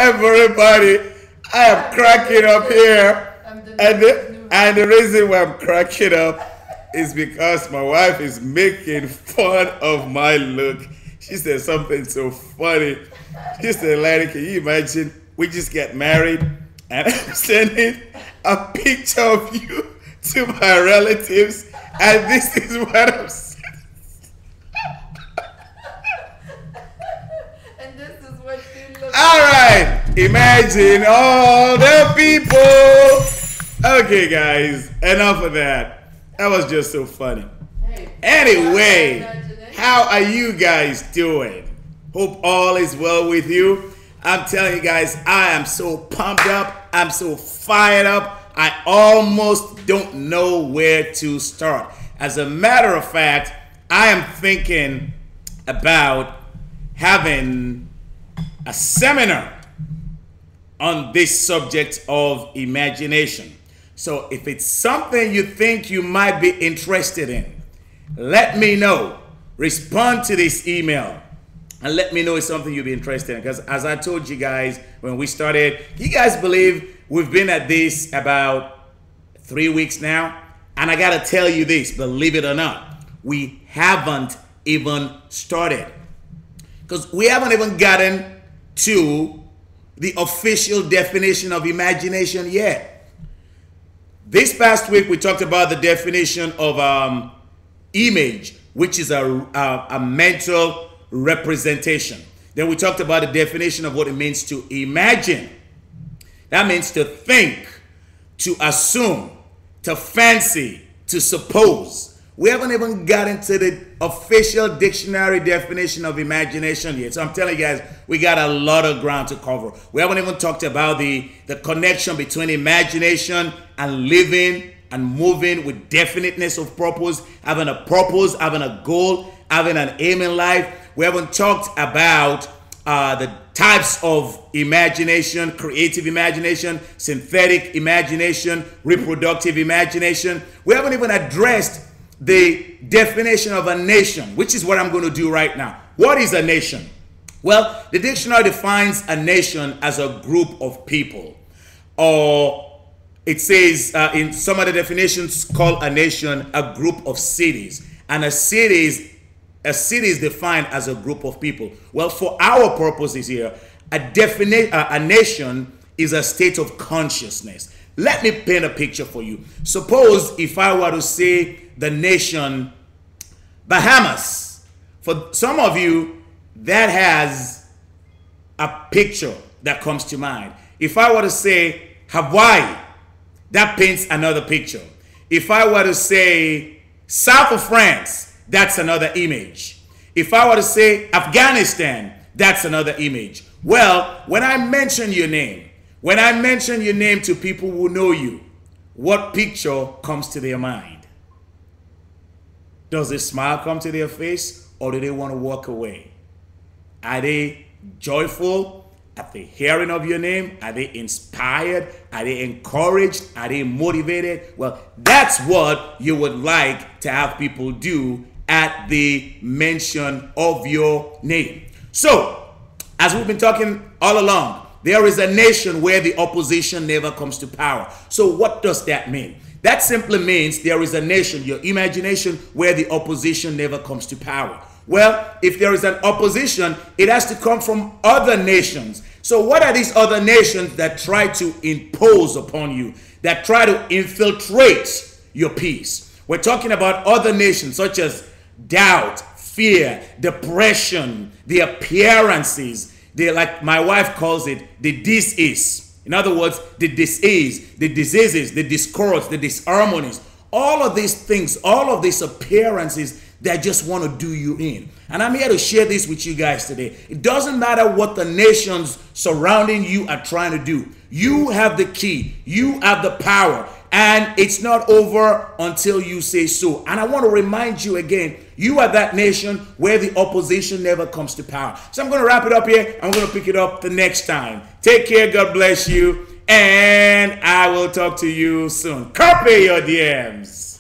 Everybody, I am cracking up here. And the reason why I'm cracking up is because my wife is making fun of my look. She said something so funny. She said, Larry, can you imagine we just get married and I'm sending a picture of you to my relatives and this is what I'm saying. And this is what you look All right, imagine all the people. Okay, guys, enough of that. That was just so funny. Hey, Anyway, how are you guys doing? Hope all is well with you. I'm telling you guys, I am so pumped up. I'm so fired up. I almost don't know where to start. As a matter of fact, I am thinking about having a seminar on this subject of imagination. So if it's something you think you might be interested in, let me know. Respond to this email and let me know it's something you'll be interested in. Because as I told you guys when we started, you guys believe we've been at this about 3 weeks now? And I gotta tell you this, believe it or not, we haven't even started. Because we haven't even gotten to the official definition of imagination yet. This past week, we talked about the definition of image, which is a mental representation. Then we talked about the definition of what it means to imagine. That means to think, to assume, to fancy, to suppose. We haven't even gotten to the official dictionary definition of imagination yet. So I'm telling you guys, we got a lot of ground to cover. We haven't even talked about the connection between imagination and living and moving with definiteness of purpose, having a goal, having an aim in life. We haven't talked about the types of imagination: creative imagination, synthetic imagination, reproductive imagination. We haven't even addressed the definition of a nation, which is what I'm going to do right now. What is a nation? Well, the dictionary defines a nation as a group of people, or it says in some of the definitions call a nation a group of cities, and a city is defined as a group of people. Well, for our purposes here, a nation is a state of consciousness. Let me paint a picture for you. Suppose if I were to say the nation Bahamas. For some of you, that has a picture that comes to mind. If I were to say Hawaii, that paints another picture. If I were to say south of France, that's another image. If I were to say Afghanistan, that's another image. Well, when I mention your name, to people who know you, what picture comes to their mind? Does a smile come to their face, or do they want to walk away? Are they joyful at the hearing of your name? Are they inspired? Are they encouraged? Are they motivated? Well, that's what you would like to have people do at the mention of your name. So, as we've been talking all along, there is a nation where the opposition never comes to power. So what does that mean? That simply means there is a nation, your imagination, where the opposition never comes to power. Well, if there is an opposition, it has to come from other nations. So what are these other nations that try to impose upon you, that try to infiltrate your peace? We're talking about other nations such as doubt, fear, depression, the appearances, like my wife calls it, the this is. In other words, the disease, the diseases, the discords, the disharmonies, all of these things, all of these appearances that just want to do you in. And I'm here to share this with you guys today. It doesn't matter what the nations surrounding you are trying to do. You have the key. You have the power. And it's not over until you say so. And I want to remind you again, you are that nation where the opposition never comes to power. So I'm going to wrap it up here. I'm going to pick it up the next time. Take care. God bless you. And I will talk to you soon. Copy your DMs.